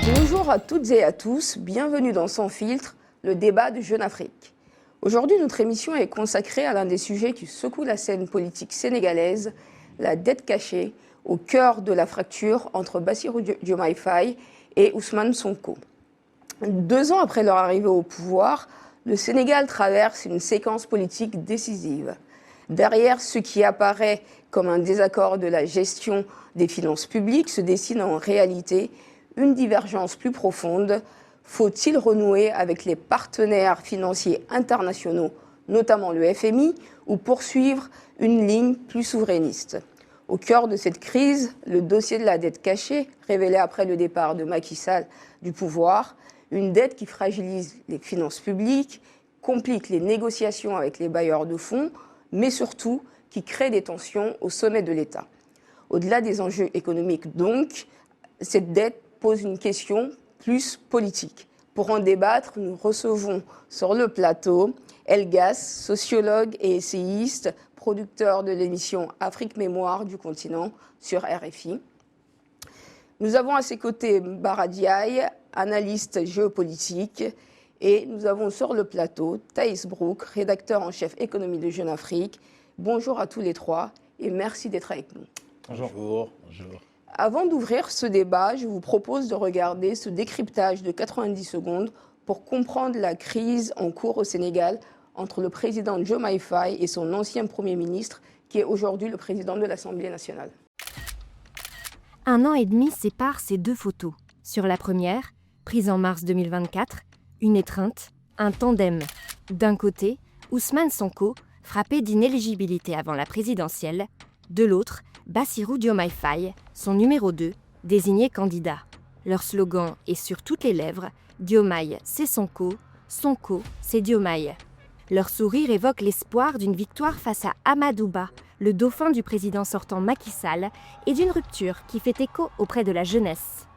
Bonjour à toutes et à tous, bienvenue dans Sans filtre, le débat de Jeune Afrique. Aujourd'hui, notre émission est consacrée à l'un des sujets qui secoue la scène politique sénégalaise, la dette cachée, au cœur de la fracture entre Bassirou Diomaye Faye et Ousmane Sonko. 2 ans après leur arrivée au pouvoir, le Sénégal traverse une séquence politique décisive. Derrière ce qui apparaît comme un désaccord de la gestion des finances publiques se dessine en réalité une divergence plus profonde. Faut-il renouer avec les partenaires financiers internationaux, notamment le FMI, ou poursuivre une ligne plus souverainiste ? Au cœur de cette crise, le dossier de la dette cachée, révélé après le départ de Macky Sall du pouvoir, une dette qui fragilise les finances publiques, complique les négociations avec les bailleurs de fonds, mais surtout qui crée des tensions au sommet de l'État. Au-delà des enjeux économiques donc, cette dette pose une question plus politique. Pour en débattre, nous recevons sur le plateau Elgas, sociologue et essayiste, producteur de l'émission Afrique Mémoire du continent sur RFI. Nous avons à ses côtés Bara Ndiaye, analyste géopolitique, et nous avons sur le plateau Thaïs Brouk, rédacteur en chef économie de Jeune Afrique. Bonjour à tous les trois et merci d'être avec nous. Bonjour. Bonjour. Avant d'ouvrir ce débat, je vous propose de regarder ce décryptage de 90 secondes pour comprendre la crise en cours au Sénégal entre le président Diomaye Faye et son ancien Premier ministre, qui est aujourd'hui le président de l'Assemblée nationale. 1 an et demi sépare ces deux photos. Sur la première, prise en mars 2024, une étreinte, un tandem. D'un côté, Ousmane Sonko, frappé d'inéligibilité avant la présidentielle. De l'autre, Bassirou Diomaye Faye, son numéro 2, désigné candidat. Leur slogan est sur toutes les lèvres, Diomaye c'est Sonko, Sonko c'est Diomaye. Leur sourire évoque l'espoir d'une victoire face à Amadou Ba, le dauphin du président sortant Macky Sall, et d'une rupture qui fait écho auprès de la jeunesse.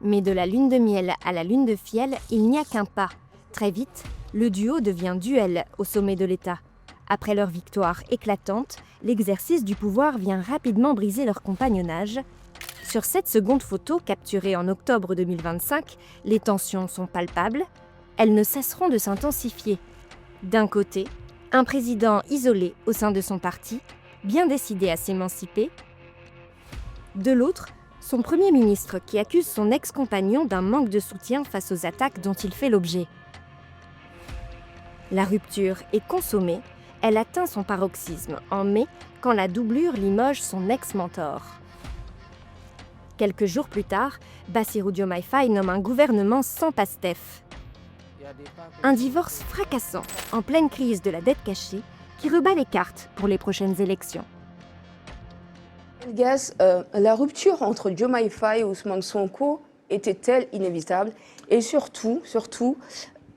Mais de la lune de miel à la lune de fiel, il n'y a qu'un pas. Très vite, le duo devient duel au sommet de l'État. Après leur victoire éclatante, l'exercice du pouvoir vient rapidement briser leur compagnonnage. Sur cette seconde photo, capturée en octobre 2025, les tensions sont palpables. Elles ne cesseront de s'intensifier. D'un côté, un président isolé au sein de son parti, bien décidé à s'émanciper. De l'autre, son Premier ministre qui accuse son ex-compagnon d'un manque de soutien face aux attaques dont il fait l'objet. La rupture est consommée. Elle atteint son paroxysme en mai, quand la doublure limoge son ex-mentor. Quelques jours plus tard, Bassirou Diomaye Faye nomme un gouvernement sans pastef. Un divorce fracassant, en pleine crise de la dette cachée, qui rebat les cartes pour les prochaines élections. Elgas, la rupture entre Diomaye Faye et Ousmane Sonko était-elle inévitable ? Et surtout,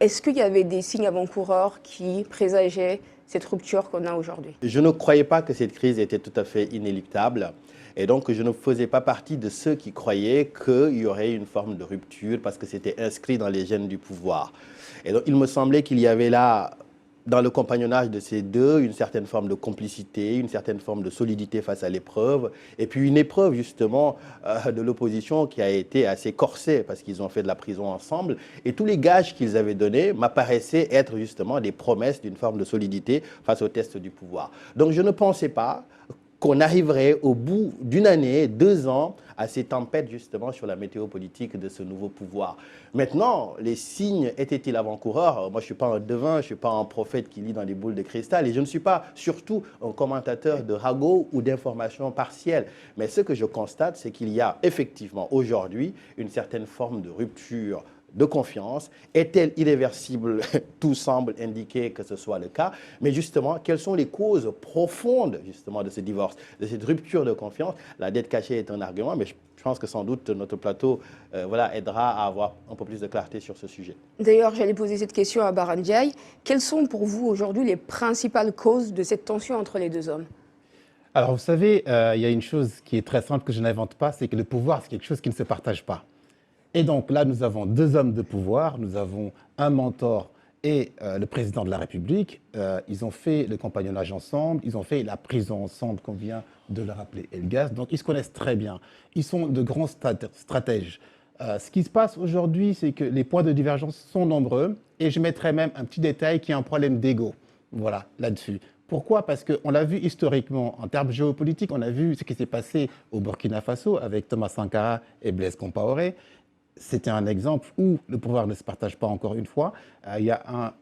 est-ce qu'il y avait des signes avant-coureurs qui présageaient cette rupture qu'on a aujourd'hui? Je ne croyais pas que cette crise était tout à fait inéluctable. Et donc, je ne faisais pas partie de ceux qui croyaient qu'il y aurait une forme de rupture parce que c'était inscrit dans les gènes du pouvoir. Et donc, il me semblait qu'il y avait là, dans le compagnonnage de ces deux, une certaine forme de complicité, une certaine forme de solidité face à l'épreuve, et puis une épreuve justement de l'opposition qui a été assez corsée parce qu'ils ont fait de la prison ensemble, et tous les gages qu'ils avaient donnés m'apparaissaient être justement des promesses d'une forme de solidité face au test du pouvoir. Donc je ne pensais pas qu'on arriverait au bout d'1 année, 2 ans, à ces tempêtes justement sur la météo politique de ce nouveau pouvoir. Maintenant, les signes étaient-ils avant-coureurs? Moi, je ne suis pas un devin, je ne suis pas un prophète qui lit dans des boules de cristal et je ne suis pas surtout un commentateur de ragots ou d'informations partielles. Mais ce que je constate, c'est qu'il y a effectivement aujourd'hui une certaine forme de rupture de confiance. Est-elle irréversible? Tout semble indiquer que ce soit le cas. Mais justement, quelles sont les causes profondes justement de ce divorce, de cette rupture de confiance? La dette cachée est un argument, mais je pense que sans doute notre plateau aidera à avoir un peu plus de clarté sur ce sujet. D'ailleurs, j'allais poser cette question à Bara Ndiaye. Quelles sont pour vous aujourd'hui les principales causes de cette tension entre les deux hommes? Alors vous savez, il y a une chose qui est très simple que je n'invente pas, c'est que le pouvoir, c'est quelque chose qui ne se partage pas. Et donc là, nous avons 2 hommes de pouvoir, nous avons un mentor et le président de la République. Ils ont fait le compagnonnage ensemble, ils ont fait la prison ensemble, qu'on vient de le rappeler, Elgas. Donc ils se connaissent très bien. Ils sont de grands stratèges. Ce qui se passe aujourd'hui, c'est que les points de divergence sont nombreux et je mettrais même un petit détail qui est un problème d'ego. Voilà, là-dessus. Pourquoi? Parce qu'on l'a vu historiquement, en termes géopolitiques, on a vu ce qui s'est passé au Burkina Faso avec Thomas Sankara et Blaise Compaoré. C'était un exemple où le pouvoir ne se partage pas encore une fois. Il y a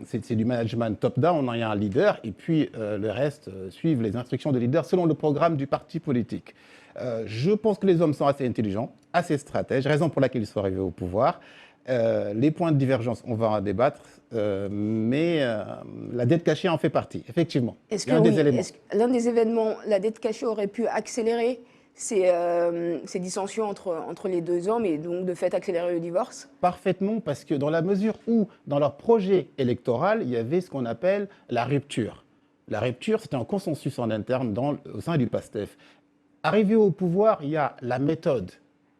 c'est du management top-down, il y a un leader et puis le reste suivent les instructions de leader selon le programme du parti politique. Je pense que les hommes sont assez intelligents, assez stratèges, raison pour laquelle ils sont arrivés au pouvoir. Les points de divergence, on va en débattre, mais la dette cachée en fait partie, effectivement. Est-ce que l'un des événements, la dette cachée aurait pu accélérer ces dissensions entre les deux hommes et donc de fait accélérer le divorce? Parfaitement, parce que dans la mesure où, dans leur projet électoral, il y avait ce qu'on appelle la rupture. La rupture, c'était un consensus en interne au sein du PASTEF. Arrivé au pouvoir, il y a la méthode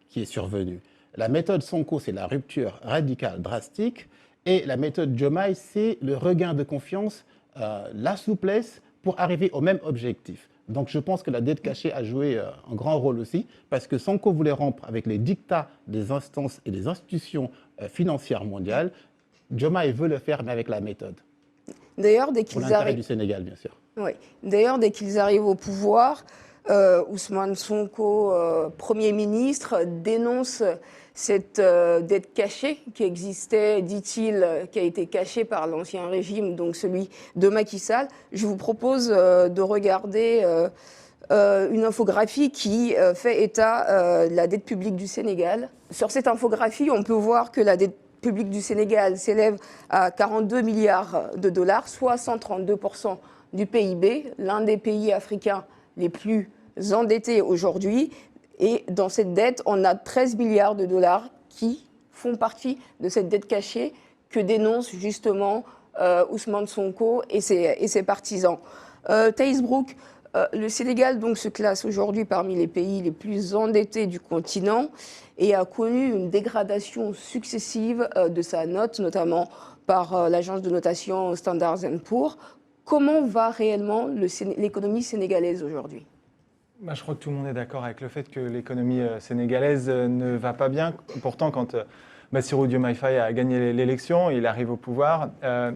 qui est survenue. La méthode Sonko, c'est la rupture radicale, drastique, et la méthode Diomaye, c'est le regain de confiance, la souplesse pour arriver au même objectif. Donc je pense que la dette cachée a joué un grand rôle aussi, parce que Sonko voulait rompre avec les dictats des instances et des institutions financières mondiales. Diomaye veut le faire, mais avec la méthode. D'ailleurs, pour l'intérêt du Sénégal, bien sûr. Oui. D'ailleurs, dès qu'ils arrivent au pouvoir, Ousmane Sonko, Premier ministre, dénonce cette dette cachée qui existait, dit-il, qui a été cachée par l'ancien régime, donc celui de Macky Sall. Je vous propose de regarder une infographie qui fait état de la dette publique du Sénégal. Sur cette infographie, on peut voir que la dette publique du Sénégal s'élève à 42 milliards de dollars, soit 132% du PIB, l'un des pays africains les plus endettés aujourd'hui. Et dans cette dette, on a 13 milliards de dollars qui font partie de cette dette cachée que dénonce justement Ousmane Sonko et ses partisans. Thaïs Brook, le Sénégal donc, se classe aujourd'hui parmi les pays les plus endettés du continent et a connu une dégradation successive de sa note, notamment par l'agence de notation Standard & Poor's. Comment va réellement l'économie sénégalaise aujourd'hui ? Je crois que tout le monde est d'accord avec le fait que l'économie sénégalaise ne va pas bien. Pourtant, quand Bassirou Diomaye Faye a gagné l'élection, il arrive au pouvoir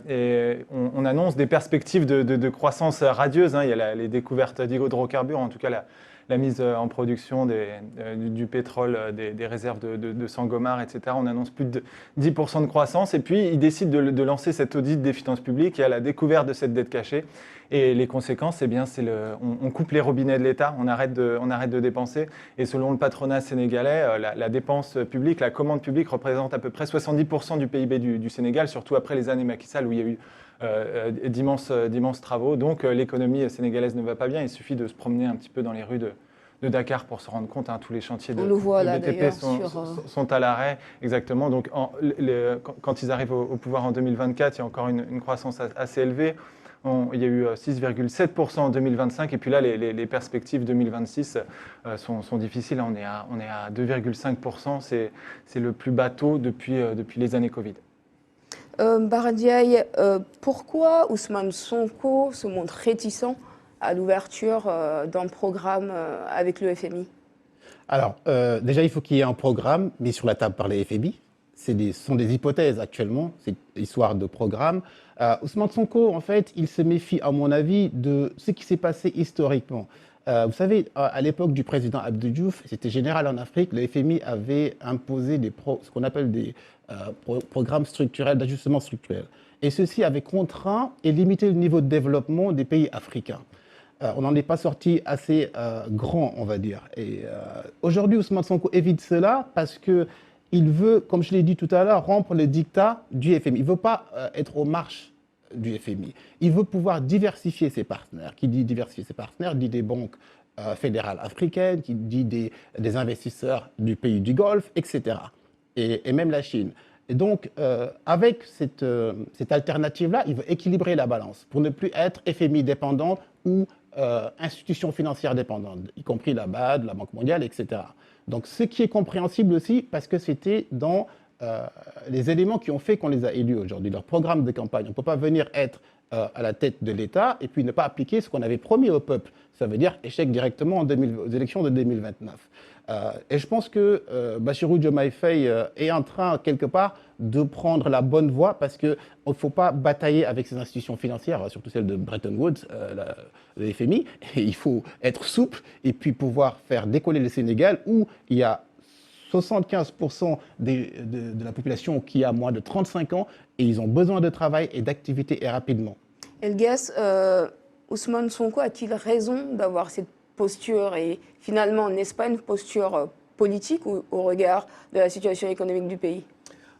et on annonce des perspectives de croissance radieuse. Il y a les découvertes d'hydrocarbures, en tout cas la mise en production du pétrole, des réserves de Sangomar, etc. On annonce plus de 10% de croissance. Et puis, il décide de lancer cet audit des finances publiques. Il y a la découverte de cette dette cachée. Et les conséquences, on coupe les robinets de l'État, on arrête de dépenser. Et selon le patronat sénégalais, la dépense publique, la commande publique représente à peu près 70% du PIB du Sénégal, surtout après les années Macky Sall où il y a eu d'immenses travaux. Donc l'économie sénégalaise ne va pas bien. Il suffit de se promener un petit peu dans les rues de Dakar pour se rendre compte. Tous les chantiers de BTP sont à l'arrêt. Exactement. Donc quand ils arrivent au pouvoir en 2024, il y a encore une croissance assez élevée. Il y a eu 6,7% en 2025 et puis là, les perspectives 2026 sont difficiles. On est à 2,5%. C'est le plus bas taux depuis les années Covid. Bara Ndiaye, pourquoi Ousmane Sonko se montre réticent à l'ouverture d'un programme avec le FMI ? Alors, déjà, il faut qu'il y ait un programme mis sur la table par les FMI. Ce sont des hypothèses actuellement, c'est histoire de programme. Ousmane Sonko, en fait, il se méfie, à mon avis, de ce qui s'est passé historiquement. Vous savez, à l'époque du président Abdou Diouf, c'était général en Afrique, le FMI avait imposé ce qu'on appelle des programmes structurels, d'ajustement structurel. Et ceci avait contraint et limité le niveau de développement des pays africains. On n'en est pas sorti assez grand, on va dire. Et aujourd'hui, Ousmane Sonko évite cela parce que il veut, comme je l'ai dit tout à l'heure, rompre le dictat du FMI. Il ne veut pas être aux marches du FMI. Il veut pouvoir diversifier ses partenaires. Qui dit diversifier ses partenaires dit des banques fédérales africaines, qui dit des investisseurs du pays du Golfe, etc. Et même la Chine. Et donc, avec cette alternative-là, il veut équilibrer la balance pour ne plus être FMI dépendant ou institutions financières dépendantes, y compris la BAD, la Banque mondiale, etc. Donc, ce qui est compréhensible aussi, parce que c'était dans les éléments qui ont fait qu'on les a élus aujourd'hui, leur programme de campagne. On ne peut pas venir être à la tête de l'État et puis ne pas appliquer ce qu'on avait promis au peuple. Ça veut dire échec directement aux élections de 2029. Et je pense que Bassirou Diomaye Faye est en train, quelque part, de prendre la bonne voie parce qu'il ne faut pas batailler avec ces institutions financières, surtout celle de Bretton Woods, le FMI. Et il faut être souple et puis pouvoir faire décoller le Sénégal où il y a 75% de la population qui a moins de 35 ans et ils ont besoin de travail et d'activité et rapidement. Elgas, Ousmane Sonko a-t-il raison d'avoir cette posture et finalement, n'est-ce pas une posture politique au regard de la situation économique du pays?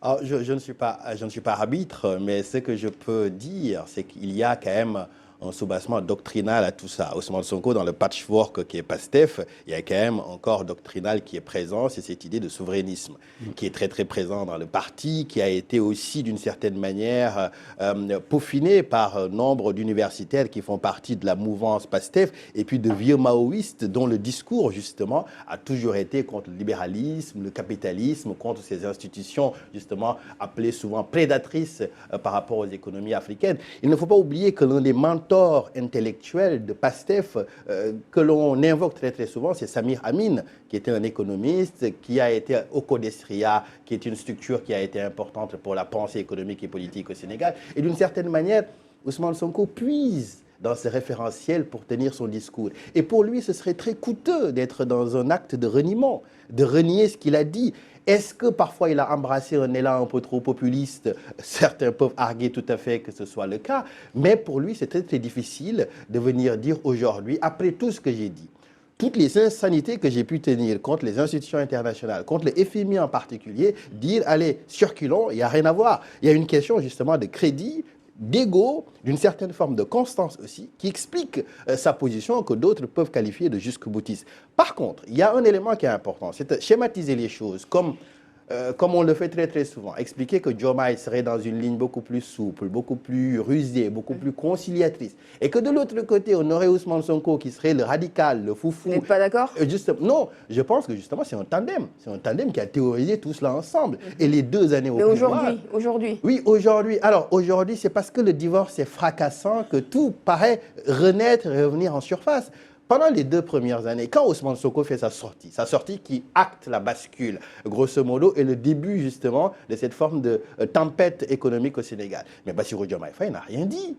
Alors, je ne suis pas arbitre, mais ce que je peux dire, c'est qu'il y a quand même un soubassement doctrinal à tout ça. Ousmane Sonko, dans le patchwork qui est PASTEF, il y a quand même un corps doctrinal qui est présent, c'est cette idée de souverainisme qui est très très présent dans le parti, qui a été aussi d'une certaine manière peaufiné par nombre d'universitaires qui font partie de la mouvance PASTEF et puis de vieux maoïstes dont le discours justement a toujours été contre le libéralisme, le capitalisme, contre ces institutions justement appelées souvent prédatrices par rapport aux économies africaines. Il ne faut pas oublier que l'un des mentors intellectuel de PASTEF que l'on invoque très très souvent, c'est Samir Amin, qui était un économiste, qui a été au Codestria, qui est une structure qui a été importante pour la pensée économique et politique au Sénégal. Et d'une certaine manière, Ousmane Sonko puise dans ce référentiel pour tenir son discours. Et pour lui, ce serait très coûteux d'être dans un acte de reniement, de renier ce qu'il a dit. Est-ce que parfois il a embrassé un élan un peu trop populiste? Certains peuvent arguer tout à fait que ce soit le cas, mais pour lui, c'est très, très difficile de venir dire aujourd'hui, après tout ce que j'ai dit, toutes les insanités que j'ai pu tenir contre les institutions internationales, contre le FMI en particulier, dire, allez, circulons, il n'y a rien à voir. Il y a une question justement de crédit, d'ego, d'une certaine forme de constance aussi, qui explique sa position que d'autres peuvent qualifier de jusqu'au-boutiste. Par contre, il y a un élément qui est important, c'est de schématiser les choses comme on le fait très très souvent. Expliquer que Diomaye serait dans une ligne beaucoup plus souple, beaucoup plus rusée, beaucoup plus conciliatrice. Et que de l'autre côté, on aurait Ousmane Sonko qui serait le radical, le foufou. Vous n'êtes pas d'accord? Non, je pense que justement c'est un tandem. C'est un tandem qui a théorisé tout cela ensemble. Et les 2 années au pouvoir... Mais aujourd'hui. Oui, aujourd'hui. Alors aujourd'hui, c'est parce que le divorce est fracassant que tout paraît renaître et revenir en surface. Pendant les 2 premières années, quand Ousmane Sonko fait sa sortie qui acte la bascule, grosso modo, est le début justement de cette forme de tempête économique au Sénégal. Mais Bassirou Diomaye Faye n'a rien dit.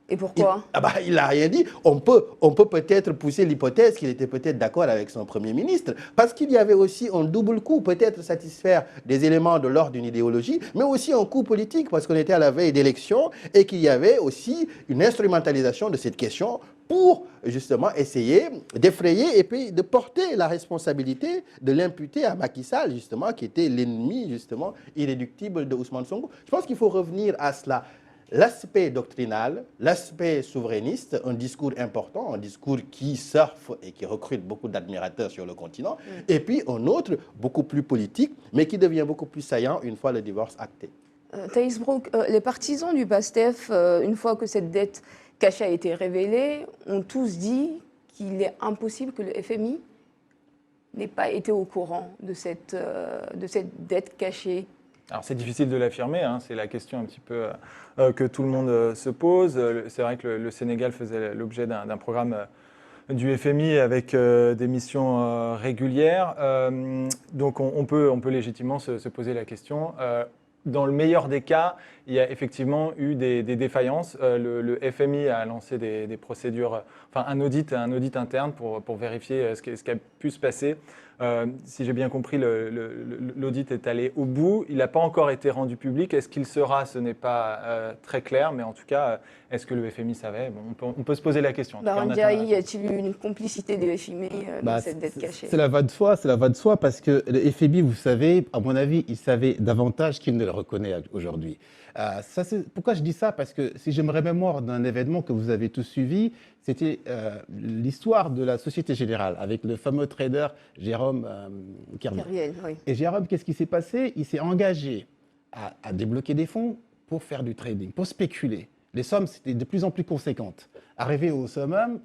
Et pourquoi? Il n'a rien dit. On peut peut-être pousser l'hypothèse qu'il était peut-être d'accord avec son Premier ministre, parce qu'il y avait aussi un double coup, peut-être satisfaire des éléments de l'ordre d'une idéologie, mais aussi un coup politique, parce qu'on était à la veille d'élections et qu'il y avait aussi une instrumentalisation de cette question pour justement essayer d'effrayer et puis de porter la responsabilité de l'imputer à Macky Sall, justement, qui était l'ennemi justement irréductible de Ousmane Sonko. Je pense qu'il faut revenir à cela. L'aspect doctrinal, l'aspect souverainiste, un discours important, un discours qui surfe et qui recrute beaucoup d'admirateurs sur le continent, et puis un autre beaucoup plus politique, mais qui devient beaucoup plus saillant une fois le divorce acté. Thaïs Brook, les partisans du PASTEF, une fois que cette dette cachée a été révélée, ont tous dit qu'il est impossible que le FMI n'ait pas été au courant de cette dette cachée. Alors c'est difficile de l'affirmer, hein, c'est la question un petit peu que tout le monde se pose. C'est vrai que le Sénégal faisait l'objet d'un programme du FMI avec des missions régulières. Donc on peut légitimement se poser la question. Dans le meilleur des cas, il y a effectivement eu des défaillances. Le FMI a lancé des procédures, enfin un audit interne pour vérifier ce qui a pu se passer. Si j'ai bien compris, l'audit est allé au bout. Il n'a pas encore été rendu public. Est-ce qu'il sera? Ce n'est pas très clair, mais en tout cas, est-ce que le FMI savait? Bon, on peut se poser la question. Baron Ndiaye, y a-t-il eu une complicité du FMI dans cette dette cachée? C'est la voie de soi, parce que le FMI, vous savez, à mon avis, il savait davantage qu'il ne le reconnaît aujourd'hui. Pourquoi je dis ça? Parce que si je me remémore d'un événement que vous avez tous suivi, c'était l'histoire de la Société Générale avec le fameux trader Jérôme Kerviel. Oui. Et Jérôme, qu'est-ce qui s'est passé? Il s'est engagé à débloquer des fonds pour faire du trading, pour spéculer. Les sommes, c'était de plus en plus conséquentes. Arrivé au summum,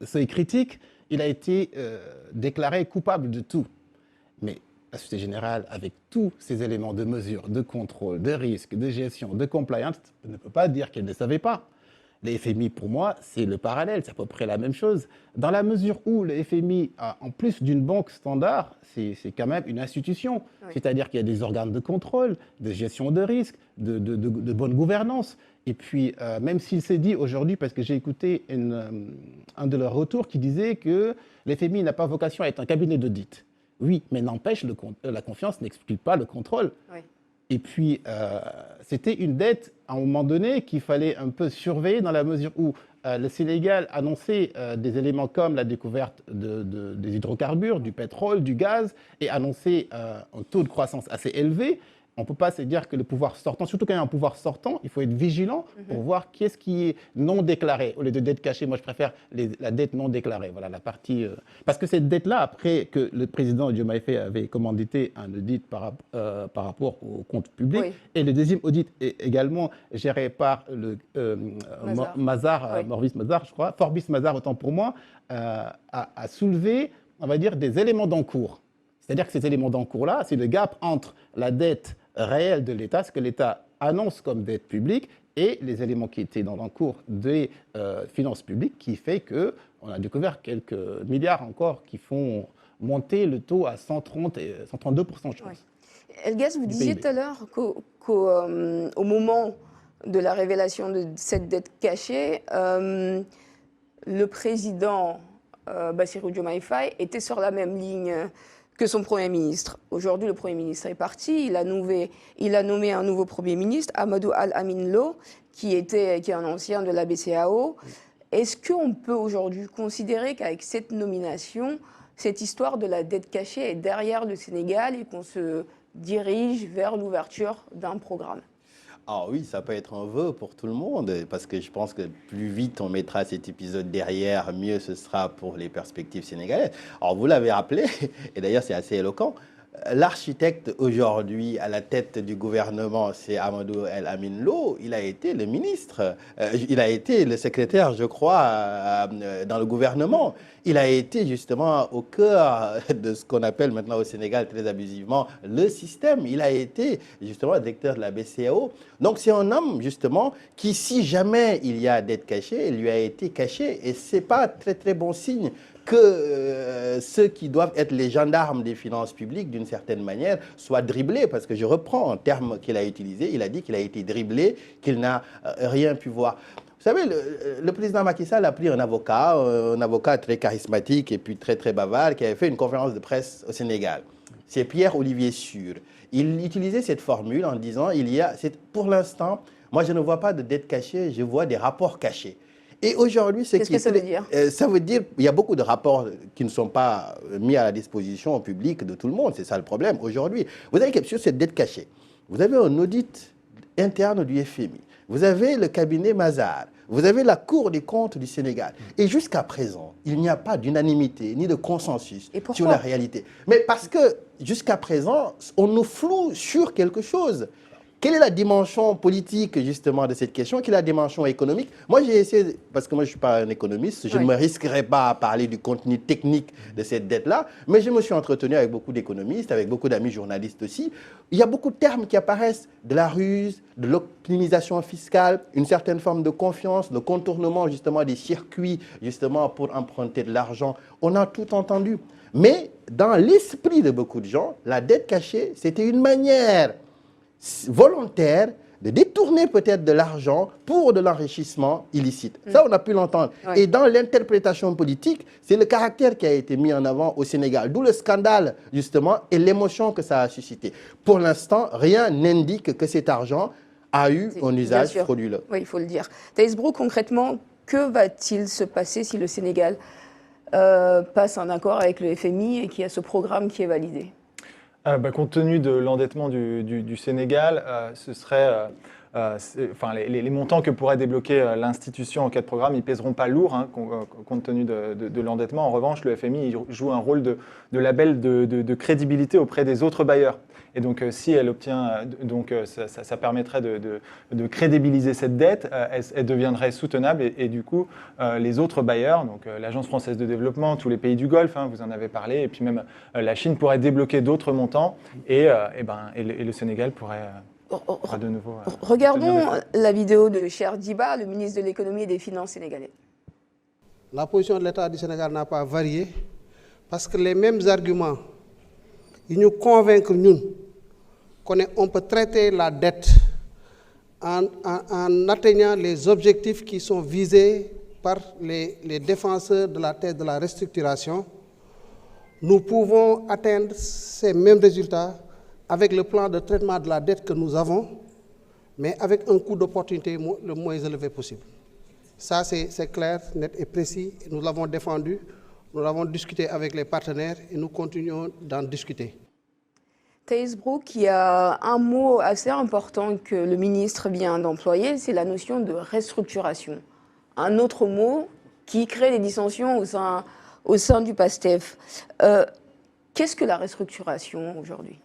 seuil critique, il a été déclaré coupable de tout. Mais la Société Générale, avec tous ces éléments de mesure, de contrôle, de risque, de gestion, de compliance, ne peut pas dire qu'elle ne savait pas. Le FMI, pour moi, c'est le parallèle, c'est à peu près la même chose. Dans la mesure où le FMI, en plus d'une banque standard, c'est quand même une institution. Oui. C'est-à-dire qu'il y a des organes de contrôle, de gestion de risque, de bonne gouvernance. Et puis, même s'il s'est dit aujourd'hui, parce que j'ai écouté un de leurs retours qui disait que le FMI n'a pas vocation à être un cabinet d'audit. Oui, mais n'empêche, la confiance n'exclut pas le contrôle. Oui. Et puis, c'était une dette, à un moment donné, qu'il fallait un peu surveiller dans la mesure où le Sénégal annonçait des éléments comme la découverte des hydrocarbures, du pétrole, du gaz, et annonçait un taux de croissance assez élevé. On ne peut pas se dire que le pouvoir sortant, surtout quand il y a un pouvoir sortant, il faut être vigilant pour voir qu'est-ce qui est non déclaré. Au lieu de dette cachée, moi je préfère la dette non déclarée. Voilà la partie. Parce que cette dette-là, après que le président Diomaye Faye avait commandité un audit par rapport aux comptes publics, oui. Et le deuxième audit est également géré par le Mazars, Forbis Mazars, je crois, Forbis Mazars, autant pour moi, a soulevé, on va dire, des éléments d'encours. C'est-à-dire que ces éléments d'encours-là, c'est le gap entre la dette réelle de l'État, ce que l'État annonce comme dette publique, et les éléments qui étaient dans l'encours des finances publiques, qui fait qu'on a découvert quelques milliards encore qui font monter le taux à 130 et 132%, je pense. Oui. Elgas, vous disiez tout à l'heure qu'au moment de la révélation de cette dette cachée, le président Bassirou Diomaye Faye était sur la même ligne que son Premier ministre. Aujourd'hui, le Premier ministre est parti. Il a nommé un nouveau Premier ministre, Amadou Al-Amin Lo, qui est un ancien de la BCEAO. Est-ce qu'on peut aujourd'hui considérer qu'avec cette nomination, cette histoire de la dette cachée est derrière le Sénégal et qu'on se dirige vers l'ouverture d'un programme ? Ah oui, ça peut être un vœu pour tout le monde, parce que je pense que plus vite on mettra cet épisode derrière, mieux ce sera pour les perspectives sénégalaises. Alors vous l'avez rappelé, et d'ailleurs c'est assez éloquent, l'architecte aujourd'hui à la tête du gouvernement, c'est Amadou El-Amin Lo. Il a été le ministre, il a été le secrétaire, je crois, dans le gouvernement. Il a été justement au cœur de ce qu'on appelle maintenant au Sénégal très abusivement le système. Il a été justement directeur de la BCEAO. Donc c'est un homme justement qui, si jamais il y a dette cachée, il lui a été caché. Et ce n'est pas très très bon signe que ceux qui doivent être les gendarmes des finances publiques, d'une certaine manière, soient dribblés. Parce que je reprends un terme qu'il a utilisé, il a dit qu'il a été dribblé, qu'il n'a rien pu voir. Vous savez, le président Macky Sall a pris un avocat très charismatique et puis très très bavard, qui avait fait une conférence de presse au Sénégal. C'est Pierre-Olivier Sur. Il utilisait cette formule en disant, pour l'instant, moi je ne vois pas de dette cachée, je vois des rapports cachés. Et aujourd'hui, qu'est-ce que ça veut dire ? Ça veut dire qu'il y a beaucoup de rapports qui ne sont pas mis à la disposition au public de tout le monde. C'est ça le problème aujourd'hui. Vous avez sur cette dette cachée, vous avez un audit interne du FMI, vous avez le cabinet Mazars, vous avez la Cour des comptes du Sénégal. Et jusqu'à présent, il n'y a pas d'unanimité ni de consensus sur la réalité. Mais parce que jusqu'à présent, on nous floue sur quelque chose. Quelle est la dimension politique, justement, de cette question? Quelle est la dimension économique? Moi, j'ai essayé, parce que moi, je ne suis pas un économiste, je ne me risquerai pas à parler du contenu technique de cette dette-là, mais je me suis entretenu avec beaucoup d'économistes, avec beaucoup d'amis journalistes aussi. Il y a beaucoup de termes qui apparaissent, de la ruse, de l'optimisation fiscale, une certaine forme de confiance, le contournement, justement, des circuits, justement, pour emprunter de l'argent. On a tout entendu. Mais dans l'esprit de beaucoup de gens, la dette cachée, c'était une manière volontaire de détourner peut-être de l'argent pour de l'enrichissement illicite. Ça, on a pu l'entendre. Et dans l'interprétation politique, c'est le caractère qui a été mis en avant au Sénégal, d'où le scandale, justement, et l'émotion que ça a suscité. Pour l'instant, rien n'indique que cet argent a eu un usage frauduleux. Oui, il faut le dire. Thaïs Brou, concrètement, que va-t-il se passer si le Sénégal passe un accord avec le FMI et qu'il y a ce programme qui est validé ? Compte tenu de l'endettement du Sénégal, ce serait, les montants que pourrait débloquer l'institution en cas de programme, ils ne pèseront pas lourd, hein, compte tenu de l'endettement. En revanche, le FMI joue un rôle de label de crédibilité auprès des autres bailleurs. Et donc, si elle obtient, ça permettrait de crédibiliser cette dette, elle deviendrait soutenable et du coup, les autres bailleurs, donc l'Agence française de développement, tous les pays du Golfe, hein, vous en avez parlé, et puis même la Chine pourrait débloquer d'autres montants et le Sénégal pourrait de nouveau. Regardons la vidéo de Cheikh Diba, le ministre de l'économie et des finances sénégalais. La position de l'État du Sénégal n'a pas varié parce que les mêmes arguments, ils nous convaincent, nous, qu'on peut traiter la dette en atteignant les objectifs qui sont visés par les défenseurs de la thèse de la restructuration. Nous pouvons atteindre ces mêmes résultats avec le plan de traitement de la dette que nous avons, mais avec un coût d'opportunité le moins élevé possible. Ça, c'est clair, net et précis. Nous l'avons défendu, nous l'avons discuté avec les partenaires et nous continuons d'en discuter. Thijs Broek, il y a un mot assez important que le ministre vient d'employer, c'est la notion de restructuration. Un autre mot qui crée des dissensions au sein du PASTEF. Qu'est-ce que la restructuration aujourd'hui ?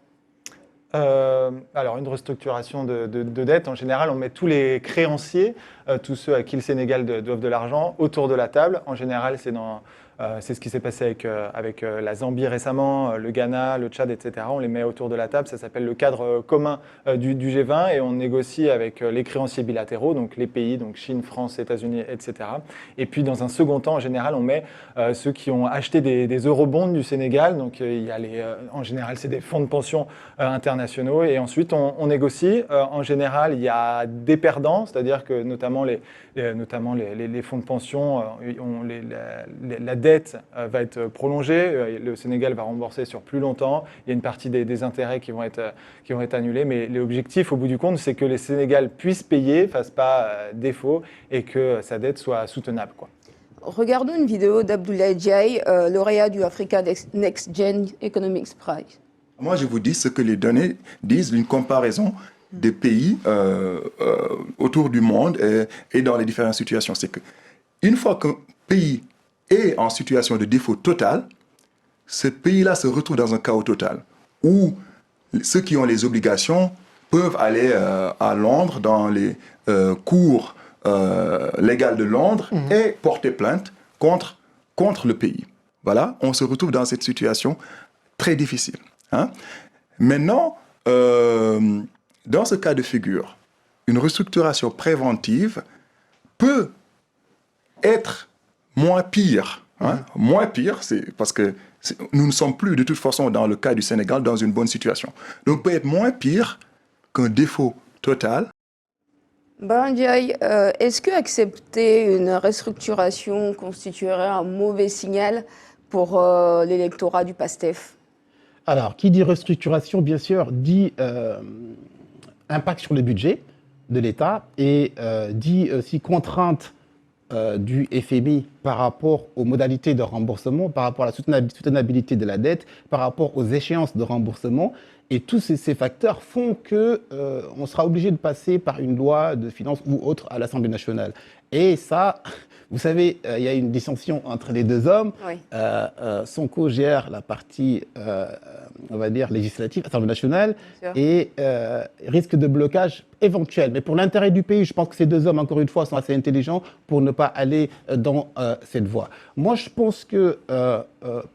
Alors, une restructuration de dette, en général, on met tous les créanciers, tous ceux à qui le Sénégal doivent de l'argent, autour de la table. En général, c'est ce qui s'est passé avec la Zambie récemment, le Ghana, le Tchad, etc. On les met autour de la table, ça s'appelle le cadre commun du G20 et on négocie avec les créanciers bilatéraux, donc les pays, donc Chine, France, États-Unis, etc. Et puis dans un second temps, en général, on met ceux qui ont acheté des eurobonds du Sénégal, donc il y a en général, c'est des fonds de pension internationaux et ensuite on négocie. En général, il y a des perdants, c'est-à-dire que notamment les fonds de pension, la dette va être prolongée, le Sénégal va rembourser sur plus longtemps, il y a une partie des intérêts qui vont être annulés, mais l'objectif au bout du compte, c'est que le Sénégal puisse payer, ne fasse pas défaut et que sa dette soit soutenable, quoi. Regardons une vidéo d'Abdoulaye Diaye, lauréat du Africa Next Gen Economics Prize. Moi, je vous dis ce que les données disent, une comparaison des pays autour du monde et dans les différentes situations. C'est qu'une fois qu'un pays est en situation de défaut total, ce pays-là se retrouve dans un chaos total, où ceux qui ont les obligations peuvent aller à Londres, dans les cours légales de Londres, et porter plainte contre le pays. Voilà, on se retrouve dans cette situation très difficile. Hein? Maintenant, dans ce cas de figure, une restructuration préventive peut être moins pire. Hein? Moins pire, c'est parce que nous ne sommes plus de toute façon dans le cas du Sénégal dans une bonne situation. Donc peut être moins pire qu'un défaut total. Ndiaye, est-ce que accepter une restructuration constituerait un mauvais signal pour l'électorat du PASTEF ? Alors, qui dit restructuration, bien sûr, dit impact sur le budget de l'État et dit aussi contrainte du FMI par rapport aux modalités de remboursement, par rapport à la soutenabilité de la dette, par rapport aux échéances de remboursement. Et tous ces facteurs font qu'on sera obligé de passer par une loi de finances ou autre à l'Assemblée nationale. Et ça, vous savez, il y a une dissension entre les deux hommes. Oui. Sonko gère la partie, on va dire, législative, Assemblée nationale, et risque de blocage éventuel. Mais pour l'intérêt du pays, je pense que ces deux hommes, encore une fois, sont assez intelligents pour ne pas aller dans cette voie. Moi, je pense que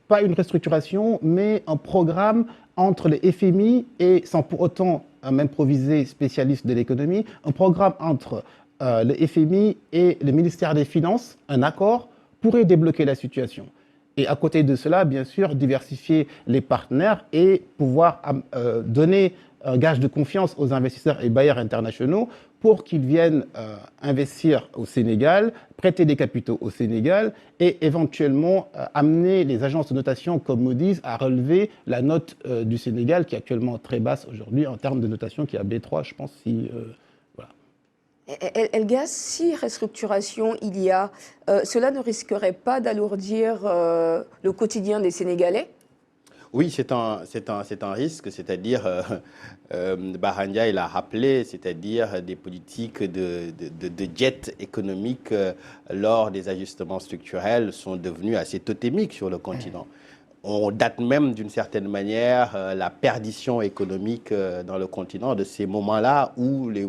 pas une restructuration, mais un programme entre les FMI et, sans pour autant m'improviser spécialiste de l'économie, un programme entre le FMI et le ministère des Finances, un accord, pourrait débloquer la situation. Et à côté de cela, bien sûr, diversifier les partenaires et pouvoir donner un gage de confiance aux investisseurs et bailleurs internationaux pour qu'ils viennent investir au Sénégal, prêter des capitaux au Sénégal et éventuellement amener les agences de notation comme Moody's à relever la note du Sénégal qui est actuellement très basse aujourd'hui en termes de notation qui est à B3, je pense, si... Elgas, si restructuration il y a, cela ne risquerait pas d'alourdir le quotidien des Sénégalais ? Oui, c'est un risque, c'est-à-dire, Ndiaye l'a rappelé, c'est-à-dire des politiques de jet économique lors des ajustements structurels sont devenues assez totémiques sur le continent. On date même d'une certaine manière la perdition économique dans le continent de ces moments-là où les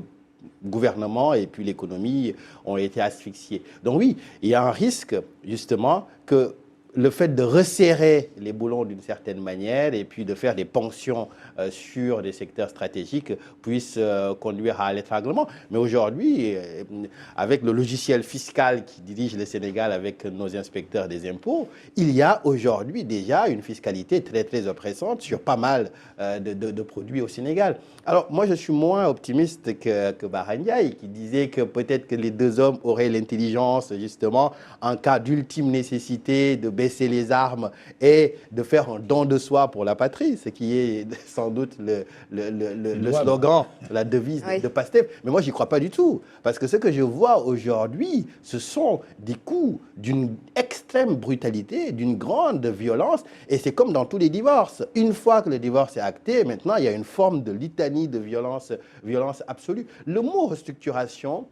gouvernements et puis l'économie ont été asphyxiés. Donc oui, il y a un risque justement que le fait de resserrer les boulons d'une certaine manière et puis de faire des ponctions sur des secteurs stratégiques puisse conduire à l'étranglement. Mais aujourd'hui, avec le logiciel fiscal qui dirige le Sénégal avec nos inspecteurs des impôts, il y a aujourd'hui déjà une fiscalité très très oppressante sur pas mal de produits au Sénégal. Alors moi je suis moins optimiste que Barandiaï qui disait que peut-être que les deux hommes auraient l'intelligence justement en cas d'ultime nécessité de baisser les armes et de faire un don de soi pour la patrie, ce qui est sans doute le slogan, la devise de Pastef. Mais moi, j'y crois pas du tout. Parce que ce que je vois aujourd'hui, ce sont des coups d'une extrême brutalité, d'une grande violence. Et c'est comme dans tous les divorces. Une fois que le divorce est acté, maintenant, il y a une forme de litanie de violence absolue. Le mot restructuration,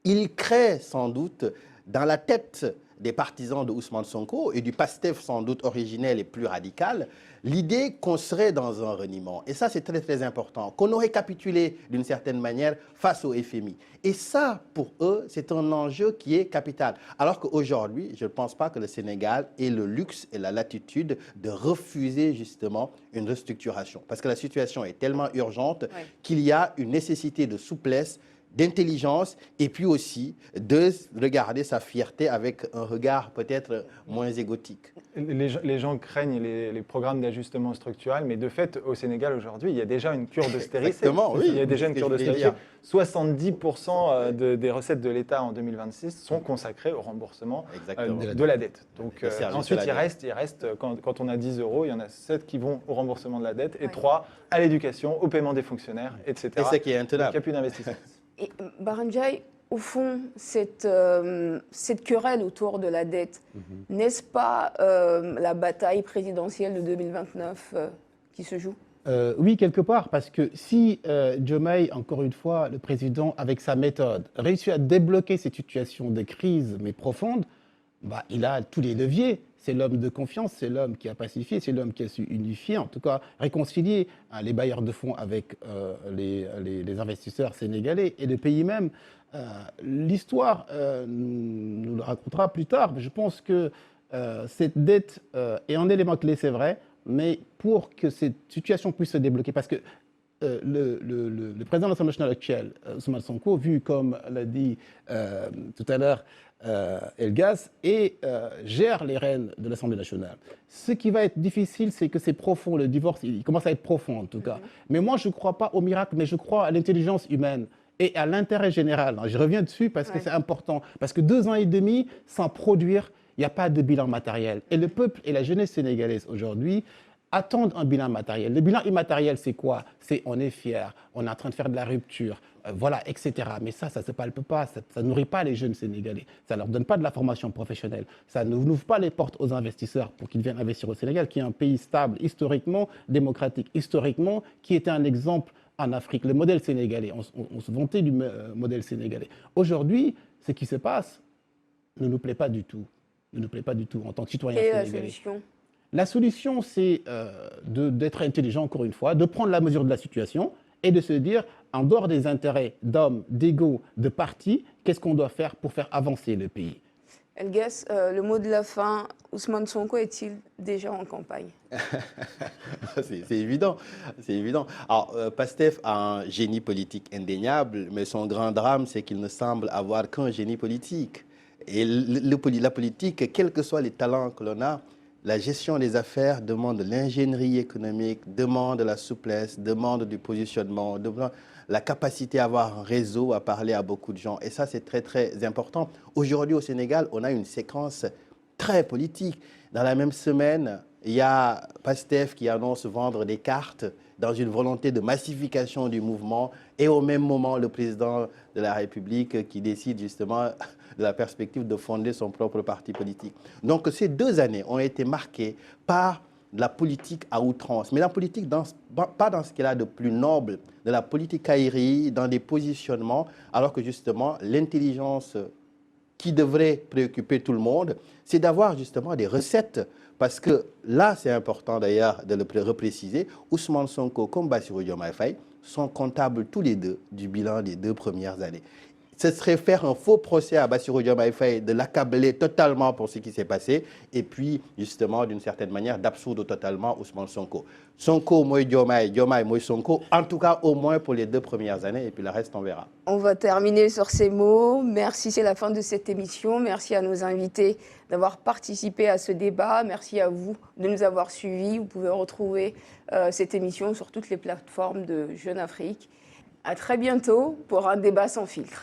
il crée sans doute dans la tête des partisans de Ousmane Sonko et du Pastef sans doute originel et plus radical, l'idée qu'on serait dans un reniement. Et ça, c'est très très important, qu'on aurait capitulé d'une certaine manière face au FMI. Et ça, pour eux, c'est un enjeu qui est capital. Alors qu'aujourd'hui, je ne pense pas que le Sénégal ait le luxe et la latitude de refuser justement une restructuration. Parce que la situation est tellement urgente qu'il y a une nécessité de souplesse, d'intelligence et puis aussi de regarder sa fierté avec un regard peut-être moins égotique. Les gens craignent les programmes d'ajustement structurel, mais de fait, au Sénégal aujourd'hui, il y a déjà une cure d'austérité. Exactement, oui. Il y a déjà une cure d'austérité. 70% des recettes de l'État en 2026 sont consacrées au remboursement de la dette. Donc ensuite, il reste quand on a 10 euros, il y en a 7 qui vont au remboursement de la dette et 3 à l'éducation, au paiement des fonctionnaires, etc. Et c'est qui est intenable. Donc il n'y a plus d'investissement. Et Barandiaï, au fond, cette querelle autour de la dette, n'est-ce pas la bataille présidentielle de 2029 qui se joue? Oui, quelque part, parce que si Diomaye, encore une fois, le président, avec sa méthode, réussit à débloquer cette situation de crise, mais profonde, bah, il a tous les leviers. C'est l'homme de confiance, c'est l'homme qui a pacifié, c'est l'homme qui a su unifier, en tout cas réconcilier les bailleurs de fonds avec les investisseurs sénégalais et le pays même. L'histoire nous le racontera plus tard, mais je pense que cette dette est un élément clé, c'est vrai, mais pour que cette situation puisse se débloquer, parce que le président de l'Assemblée nationale actuel, Ousmane Sonko, vu comme l'a dit tout à l'heure Elgas, gère les rênes de l'Assemblée nationale. Ce qui va être difficile, c'est que c'est profond, le divorce, il commence à être profond en tout cas. Mais moi, je ne crois pas au miracle, mais je crois à l'intelligence humaine et à l'intérêt général. Je reviens dessus parce que c'est important. Parce que 2 ans et demi sans produire, il n'y a pas de bilan matériel. Et le peuple et la jeunesse sénégalaise aujourd'hui attendent un bilan matériel. Le bilan immatériel, c'est quoi? C'est on est fier, on est en train de faire de la rupture, voilà, etc. Mais ça ne se palpe pas, ça ne nourrit pas les jeunes Sénégalais, ça ne leur donne pas de la formation professionnelle, ça n'ouvre pas les portes aux investisseurs pour qu'ils viennent investir au Sénégal, qui est un pays stable, historiquement, démocratique, historiquement, qui était un exemple en Afrique. Le modèle sénégalais, on se vantait du modèle sénégalais. Aujourd'hui, ce qui se passe ne nous plaît pas du tout. Ne nous plaît pas du tout en tant que citoyens sénégalais. Quelle est la solution ? La solution, c'est d'être intelligent, encore une fois, de prendre la mesure de la situation et de se dire, en dehors des intérêts d'hommes, d'égos, de partis, qu'est-ce qu'on doit faire pour faire avancer le pays? Elgas, le mot de la fin, Ousmane Sonko est-il déjà en campagne? C'est évident, c'est évident. Alors, Pastef a un génie politique indéniable, mais son grand drame, c'est qu'il ne semble avoir qu'un génie politique. Et la politique, quels que soient les talents que l'on a, la gestion des affaires demande de l'ingénierie économique, demande de la souplesse, demande du positionnement, demande la capacité à avoir un réseau, à parler à beaucoup de gens. Et ça, c'est très, très important. Aujourd'hui, au Sénégal, on a une séquence très politique. Dans la même semaine, il y a Pastef qui annonce vendre des cartes dans une volonté de massification du mouvement. Et au même moment, le président de la République qui décide justement de la perspective de fonder son propre parti politique. Donc ces 2 années ont été marquées par de la politique à outrance. Mais la politique, pas dans ce qu'elle a de plus noble, de la politique aérienne, dans des positionnements, alors que justement l'intelligence qui devrait préoccuper tout le monde, c'est d'avoir justement des recettes. Parce que là, c'est important d'ailleurs de le repréciser, Ousmane Sonko comme Bassirou Diomaye Faye sont comptables tous les deux du bilan des 2 premières années. Ce serait faire un faux procès à Bassirou Diomaye Faye, de l'accabler totalement pour ce qui s'est passé, et puis justement, d'une certaine manière, d'absoudre totalement Ousmane Sonko. Sonko, moi Diomaye, Diomaye, moi Sonko, en tout cas au moins pour les 2 premières années, et puis le reste, on verra. On va terminer sur ces mots. Merci, c'est la fin de cette émission. Merci à nos invités d'avoir participé à ce débat. Merci à vous de nous avoir suivis. Vous pouvez retrouver cette émission sur toutes les plateformes de Jeune Afrique. À très bientôt pour un débat sans filtre.